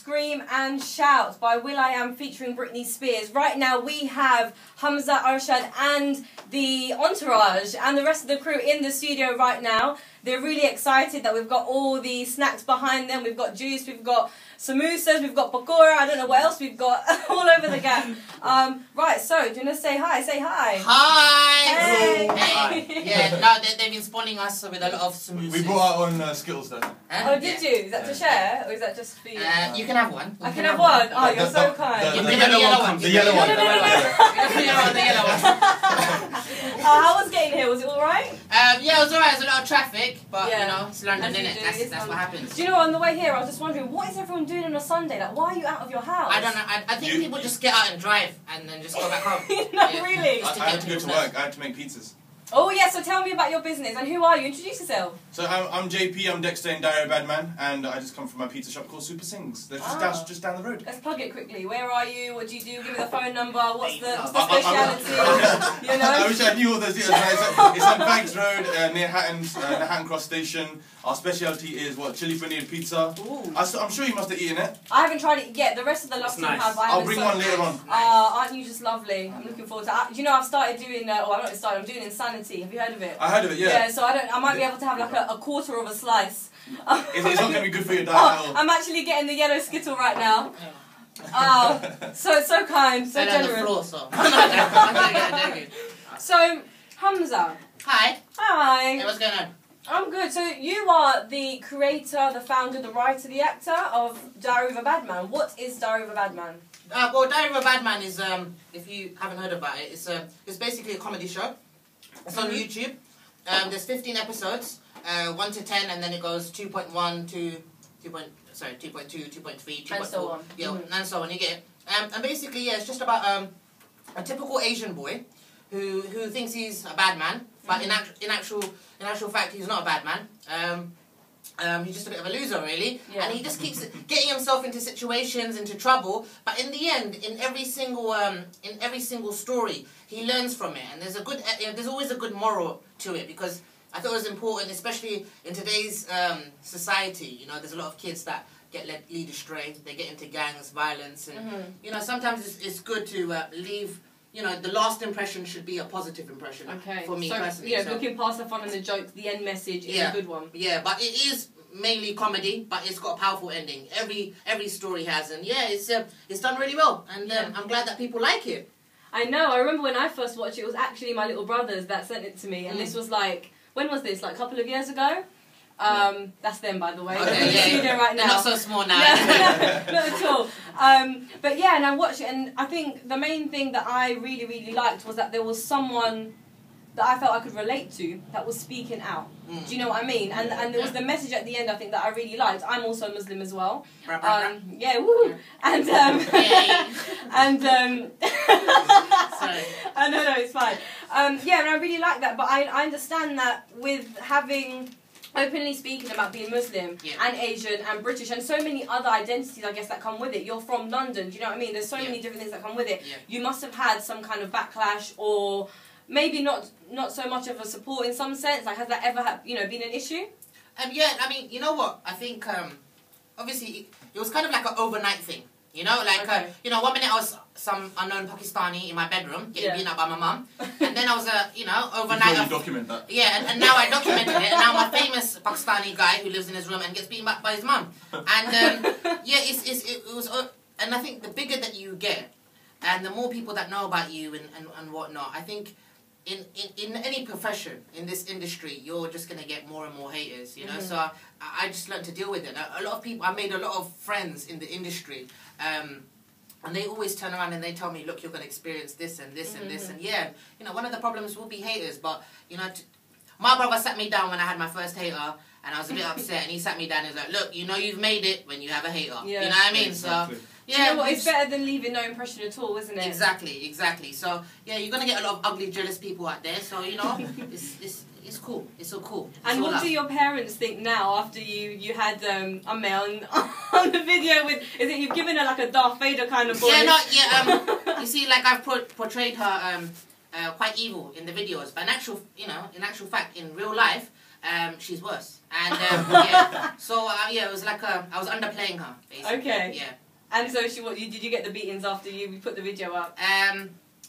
Scream and Shout by will.i.am featuring Britney Spears. Right now we have Humza Arshad and the entourage and the rest of the crew in the studio right now. They're really excited that we've got all the snacks behind them. We've got juice, we've got samosas, we've got pakora, I don't know what else we've got all over the gap. Right, so do you want to say hi? Say hi. Hi! Hey! Hey. Yeah, no, they've been spawning us with a lot of samosas. We brought our own Skittles though. Oh, did you? Is that to share, or is that just for you? You can have one. I can have one? Oh, you're so kind. The yellow one. The yellow one. The yellow one. How was getting here? Was it alright? Yeah, it was alright. There's a lot of traffic, but Yeah. you know, it's London, As you innit? do, That's what happens. Do you know, on the way here, I was just wondering, what is everyone doing on a Sunday? Like, why are you out of your house? I don't know. I think people just get out and drive and then just go back home. No, Yeah. really? I had to go to work. I had to make pizzas. Oh, yeah, so tell me about your business. And who are you? Introduce yourself. So I'm JP, I'm Dexter in Diary of Badman, and I just come from my pizza shop called Super Sings. They're just down the road. Let's plug it quickly. Where are you? What do you do? Give me the phone number. What's the speciality? You know? I wish I knew all those details. It's on Banks Road, near Hatton Cross Station. Our specialty is chili paneer pizza. Ooh. I'm sure you must have eaten it. I haven't tried it yet. The rest of the love team have. I'll bring one later on. Aren't you just lovely? I'm looking forward to it. You know, I've started doing, I'm doing Insanity. Have you heard of it? I heard of it, yeah. Yeah, so I might be able to have like a quarter of a slice. It's not going to be good for your diet at all. I'm actually getting the yellow Skittle right now. Oh, so kind, so generous. On the floor, so. So, Humza. Hi. Hi. Hey, what's going on? I'm good. So you are the creator, the founder, the writer, the actor of Diary of a Badman. What is Diary of a Badman? Well, Diary of a Badman is, if you haven't heard about it, it's basically a comedy show. It's on YouTube. There's 15 episodes, 1 to 10, and then it goes 2.1 to 2.2, 2.3, And so on. Yeah, and so on. You get it. And basically, yeah, it's just about a typical Asian boy who thinks he's a bad man, but in actual fact, he's not a bad man. He's just a bit of a loser, really, and he just keeps getting himself into situations, into trouble. But in the end, in every single story, he learns from it, and there's always a good moral to it, because I thought it was important, especially in today's society. You know, there's a lot of kids that get lead astray. They get into gangs, violence, and you know, sometimes it's good to leave. You know, the last impression should be a positive impression for me personally. So, looking past the fun and the jokes, the end message is a good one. Yeah, but it is mainly comedy, but it's got a powerful ending. Every story has, and yeah, it's done really well, and I'm glad that people like it. I know. I remember when I first watched it, it was actually my little brothers that sent it to me, and this was like, when was this? Like a couple of years ago. That's them, by the way. Okay, yeah. Right now. They're not so small now. Yeah, not at all. But yeah, and I watched it, and I think the main thing that I really, really liked was that there was someone that I felt I could relate to that was speaking out. Do you know what I mean? And there was the message at the end, I think, that I really liked. I'm also Muslim as well. Yeah, woo! And Sorry. No, it's fine. Yeah, and I really like that, but I understand that with having openly speaking about being Muslim and Asian and British and so many other identities, I guess, that come with it. You're from London, do you know what I mean? There's so many different things that come with it. You must have had some kind of backlash, or maybe not so much of a support in some sense. Like, has that ever been an issue? Yeah, I mean, you know what? I think obviously it was kind of like an overnight thing. You know, like, you know, one minute I was some unknown Pakistani in my bedroom getting beaten up by my mum, and then I was overnight. Before you document that. Yeah, and now I documented it, and now I'm a famous Pakistani guy who lives in his room and gets beaten up by his mum. And yeah, it was, and I think the bigger that you get, and the more people that know about you and whatnot, I think in any profession in this industry, you're just gonna get more and more haters. You know, so I just learned to deal with it. A lot of people, I made a lot of friends in the industry. And they always turn around and they tell me, look, you're going to experience this and this and this. And yeah, you know, one of the problems will be haters. But, you know, my brother sat me down when I had my first hater, and I was a bit upset. And he sat me down and was like, look, you know you've made it when you have a hater. You know what I mean? Exactly. So, yeah. Do you know what? It's better than leaving no impression at all, isn't it? Exactly. So, yeah, you're going to get a lot of ugly, jealous people out there. So, you know, it's cool. It's so cool. And what do your parents think now after you had a male on the video with? Is it you've given her like a Darth Vader kind of voice? Yeah, you see, like I've portrayed her quite evil in the videos, but in actual fact, in real life, she's worse. And yeah, so yeah, it was like I was underplaying her basically. Okay. Yeah. And so did you get the beatings after you put the video up?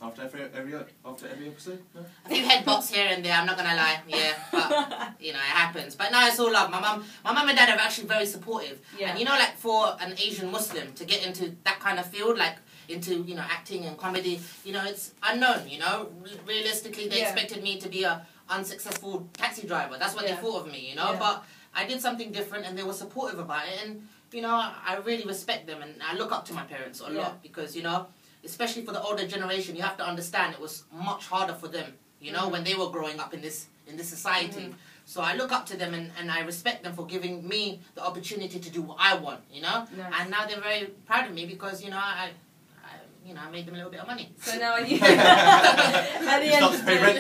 After every episode? No? A few headbutts here and there, I'm not gonna lie, yeah, but you know, it happens. But no, it's all love. My mum and dad are actually very supportive. Yeah. And you know, like for an Asian Muslim to get into that kind of field, like into, you know, acting and comedy, you know, it's unknown, you know. Realistically, they expected me to be a unsuccessful taxi driver. That's what they thought of me, you know. But I did something different and they were supportive about it, and you know, I really respect them and I look up to my parents a lot because, you know, especially for the older generation, you have to understand it was much harder for them, you know, when they were growing up in this society. So I look up to them and I respect them for giving me the opportunity to do what I want, you know. Nice. And now they're very proud of me because, you know, I made them a little bit of money. So now are you at the end Start to pay rent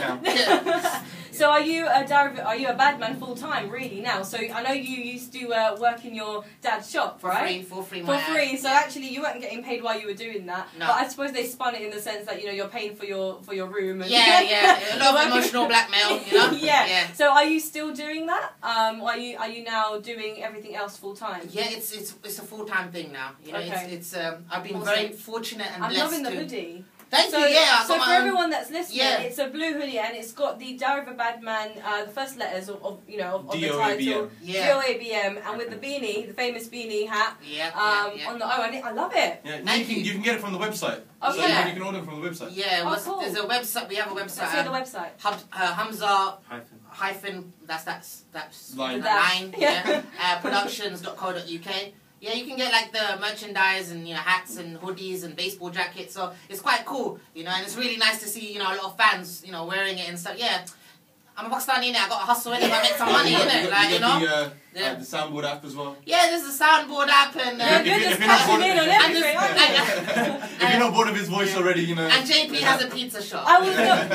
now. So are you a Badman full time really now? So I know you used to work in your dad's shop, right? For free. For free. So actually you weren't getting paid while you were doing that. No. But I suppose they spun it in the sense that, you know, you're paying for your room and Yeah. A lot of emotional blackmail, you know? yeah. So are you still doing that? Are you now doing everything else full time? Yeah, it's a full-time thing now. You know, Okay. it's I've been Awesome. very fortunate and I'm blessed loving the to. hoodie. Thank So, you. Yeah. so for everyone that's listening, Yeah. it's a blue hoodie and it's got the Diary of a Badman, the first letters of the title, DOABM, and with the beanie, the famous beanie hat. On the I love it. Yeah, you can get it from the website. Okay. So you can order it from the website. Yeah. Cool. There's a website. We have a website. Let's see the website. Humza Hyphen. That's Line. the line. Yeah. Productions.co.uk. Yeah, you can get like the merchandise and, you know, hats and hoodies and baseball jackets. So it's quite cool, you know, and it's really nice to see, you know, a lot of fans, you know, wearing it and stuff. Yeah, I'm a Pakistani, innit? I got to hustle, innit? I make some money, innit? Like, you know. The soundboard app as well. Yeah, there's a soundboard app and. You're just cashing in on everything, aren't you? If you're not bored of his voice already, you know. And JP has a pizza shop. I was do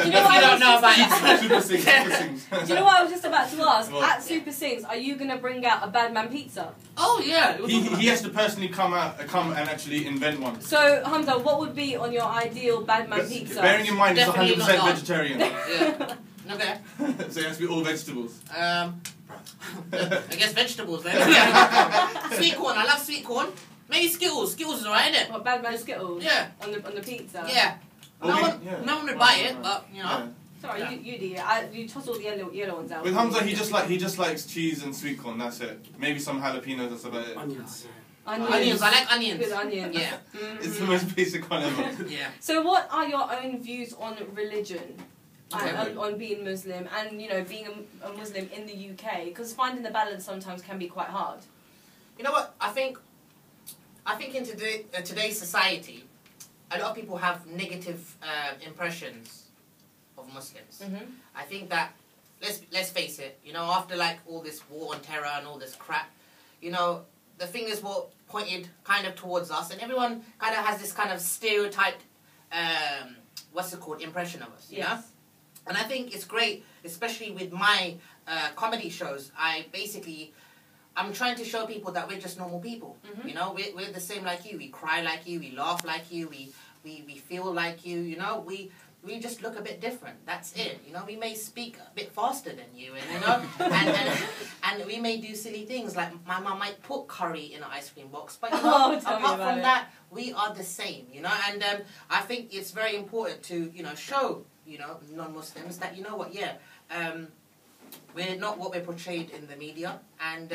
you know what If you don't know about it. Super Sings. Do you know what I was just about to ask? What? At Super Sings, are you gonna bring out a Badman pizza? Oh yeah. He has to personally come and actually invent one. So Humza, what would be on your ideal Badman pizza? Bearing in mind, it's Definitely 100% not vegetarian. Yeah. Okay. So it has to be all vegetables. I guess vegetables then. Sweet corn. I love sweet corn. Maybe Skittles. Skittles is alright, isn't it? What, Badman Skittles? Yeah. On the pizza? Yeah. No one would buy it, but you know. Yeah. Sorry, Yeah. you do. You toss all the yellow ones out. With Humza, he just likes cheese and sweet corn. That's it. Maybe some jalapenos. That's about it. Onions. Onions. I like onions. Good onions. Yeah. It's the most basic one ever. Yeah. So what are your own views on religion? Okay. On being Muslim and, you know, being a Muslim in the UK? Because finding the balance sometimes can be quite hard. You know what? I think in today's society, a lot of people have negative impressions of Muslims. I think that let's face it. You know, after like all this war on terror and all this crap, you know, the fingers were pointed kind of towards us, and everyone kind of has this kind of stereotyped, impression of us. You know. And I think it's great, especially with my comedy shows. I'm trying to show people that we're just normal people. You know, we're the same like you. We cry like you. We laugh like you. We feel like you. You know, we just look a bit different. That's it. You know, we may speak a bit faster than you, and you know, and we may do silly things like my mum might put curry in an ice cream box. But you know, apart from that, we are the same. You know, and I think it's very important to, you know, show, you know, non-Muslims that, you know what, we're not what we're portrayed in the media, and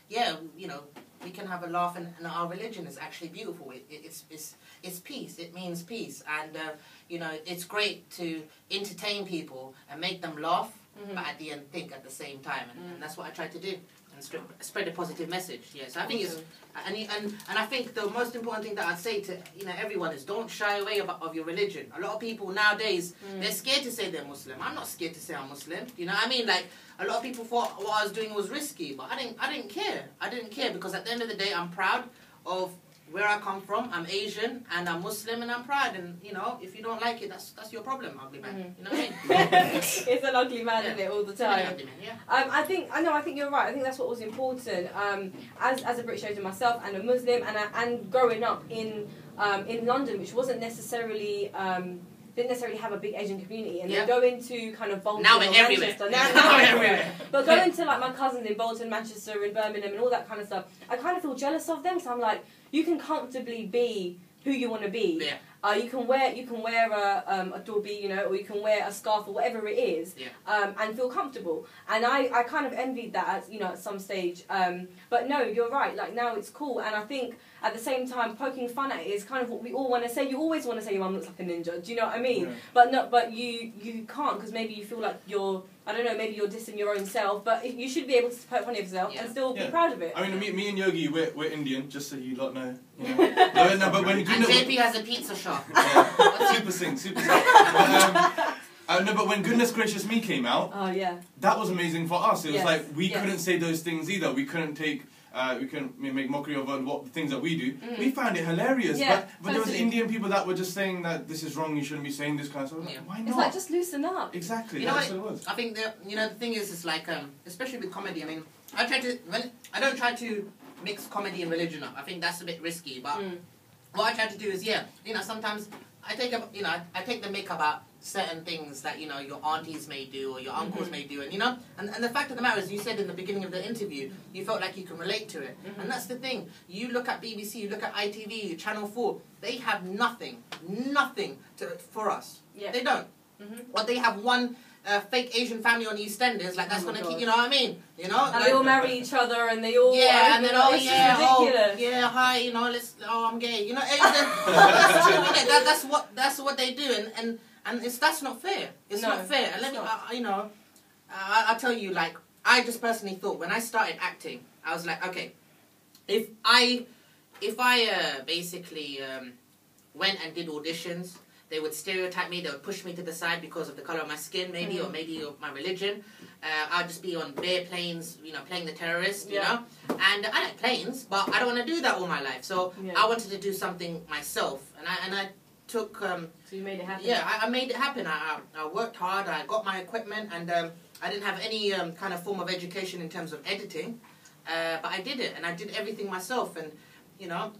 you know, we can have a laugh, and our religion is actually beautiful. It's peace. It means peace, and you know, it's great to entertain people and make them laugh, but at the end think at the same time, and that's what I try to do, and spread a positive message. Yes, I think it's and I think the most important thing that I'd say to, you know, everyone is don't shy away of your religion. A lot of people nowadays, they're scared to say they're Muslim. I'm not scared to say I'm Muslim. You know what I mean? Like, a lot of people thought what I was doing was risky, but I didn't care. I didn't care because at the end of the day, I'm proud of where I come from. I'm Asian and I'm Muslim and I'm proud. And you know, if you don't like it, that's your problem, ugly man. You know what I mean? It's an ugly man, isn't it, all the time? Ugly man, yeah. I think you're right. I think that's what was important. As a British Asian myself and a Muslim, and growing up in London, which wasn't necessarily didn't necessarily have a big Asian community, and Yeah. they go into kind of Bolton Now or we're everywhere. Manchester. Now we're everywhere. But going to like my cousins in Bolton, Manchester, and Birmingham, and all that kind of stuff, I kind of feel jealous of them. So I'm like, you can comfortably be who you want to be. Yeah. You can wear a dobby, you know, or you can wear a scarf or whatever it is, and feel comfortable. And I kind of envied that, at, you know, at some stage. But no, you're right. Like now it's cool, and I think at the same time poking fun at it is kind of what we all want to say. You always want to say your mum looks like a ninja. Do you know what I mean? Yeah. But you can't, because maybe you feel like you're, I don't know, maybe you're dissing your own self. But you should be able to poke fun at yourself and still be proud of it. I mean, me and Yogi, we're Indian, just so you lot know. You know. no, but when And JP has a pizza shop. Super Sing. No, but when Goodness Gracious Me came out, that was amazing for us. It was like we couldn't say those things either. We couldn't take, we couldn't make mockery of what the things that we do. We found it hilarious. But there was Indian people that were just saying that this is wrong. You shouldn't be saying this kind of stuff. Like, why not? It's like, just loosen up. Exactly. You know That's what what it was. I think that, you know, the thing is like especially with comedy. I mean, I don't try to mix comedy and religion up. I think that's a bit risky. But what I try to do is, you know, sometimes I take the mick about certain things that, you know, your aunties may do or your uncles may do, and you know, and the fact of the matter is, you said in the beginning of the interview, you felt like you can relate to it, and that's the thing. You look at BBC, you look at ITV, Channel 4, they have nothing for us. They don't. But they have one fake Asian family on EastEnders, like that's gonna keep, you know what I mean? You know, and they all marry each other, and they all and then ridiculous. hi, you know, I'm gay, you know, that's what they do, and that's not fair. It's not fair. And let me, you know, I'll tell you, like, I just personally thought when I started acting, I was like, okay, if I basically went and did auditions, they would stereotype me, they would push me to the side because of the colour of my skin, maybe, or maybe of my religion. I'll just be on bare planes, you know, playing the terrorist, you know. And I like planes, but I don't want to do that all my life. So I wanted to do something myself, and I took. So you made it happen. Yeah, I made it happen. I worked hard. I got my equipment, and I didn't have any kind of form of education in terms of editing, but I did it, and I did everything myself, and you know.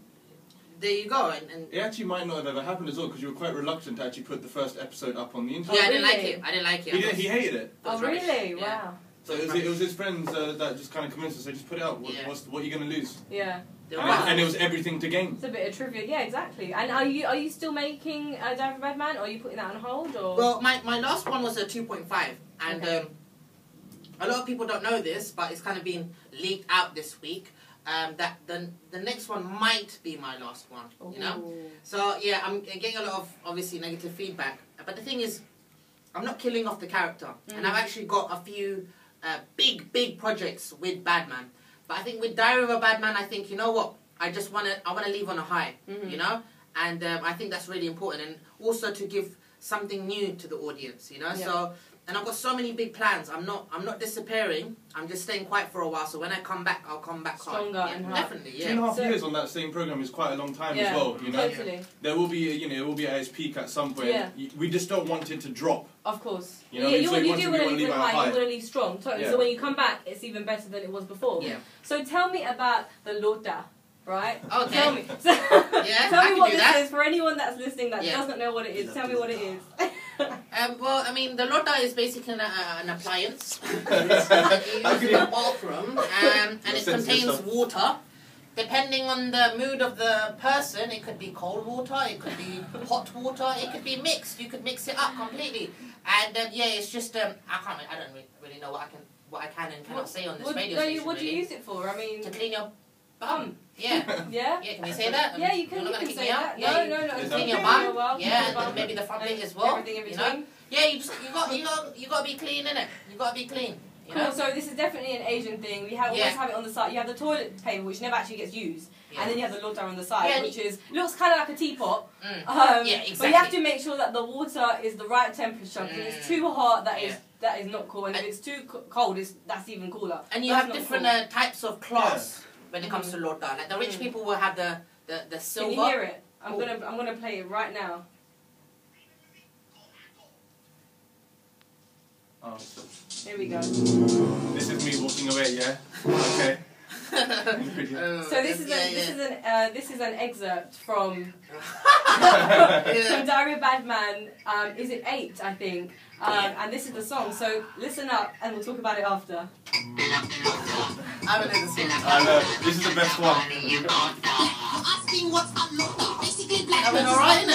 There you go. And it actually might not have ever happened as well, because you were quite reluctant to actually put the first episode up on the internet. Yeah, I didn't like it. He hated it. Oh, really? Wow. So it was his friends that just kind of convinced us, so just put it out. What are you going to lose? Yeah. And it was everything to gain. It's a bit of trivia. Yeah, exactly. And are you still making Diary of a Badman, or are you putting that on hold? Or? Well, my last one was a 2.5, and a lot of people don't know this, but it's kind of been leaked out this week. That the next one might be my last one, you know. So yeah, I'm getting a lot of obviously negative feedback. But the thing is, I'm not killing off the character, and I've actually got a few big projects with Badman. But I think with Diary of a Badman, I think, you know what, I want to leave on a high, you know, and I think that's really important, and also to give something new to the audience, you know. So. And I've got so many big plans. I'm not disappearing. I'm just staying quiet for a while. So when I come back, I'll come back stronger and hard. Definitely, 2.5 years on that same program is quite a long time as well. You know, totally. There will be, you know, it will be at its peak at some point. We just don't want it to drop. Of course. You know, you do want to leave high. You want to leave strong. Totally. Yeah. So when you come back, it's even better than it was before. Yeah. So tell me about the Lota. Right? Okay. Tell me. Tell me what this is for anyone that's listening that doesn't know what it is. Tell me what it is. Well, I mean, the Lota is basically an appliance. It's used in the bathroom, and it contains water. Depending on the mood of the person, it could be cold water, it could be hot water, it could be mixed. You could mix it up completely. And it's just I don't really know what I can and cannot say on this radio station. What do you use it for? I mean, to clean your bum. Yeah. Yeah? Yeah, can you say that? Yeah, you can. You're not You going to can kick me say out? that. Yeah, No. clean your bum. Yeah, and maybe the front bit as well. Everything in you between. know? Yeah, you got to be clean, innit? You got to be clean. You know? Cool, so this is definitely an Asian thing. We always have it on the side. You have the toilet paper, which never actually gets used. And then you have the Lota on the side, which looks kind of like a teapot. Yeah, exactly. But you have to make sure that the water is the right temperature. Because if it's too hot, that is not cool. And if it's too cold, that's even cooler. And you have different types of cloths when it comes to Lota. Like the rich people will have the silver. Can you hear it? I'm gonna play it right now. Oh. Here we go. This is me walking away, yeah? Okay. So this is an excerpt from from Diary of Badman. Is it 8? I think. And this is the song. So listen up, and we'll talk about it after. I haven't heard this song. I know. This is the best one. I mean, alright, innit?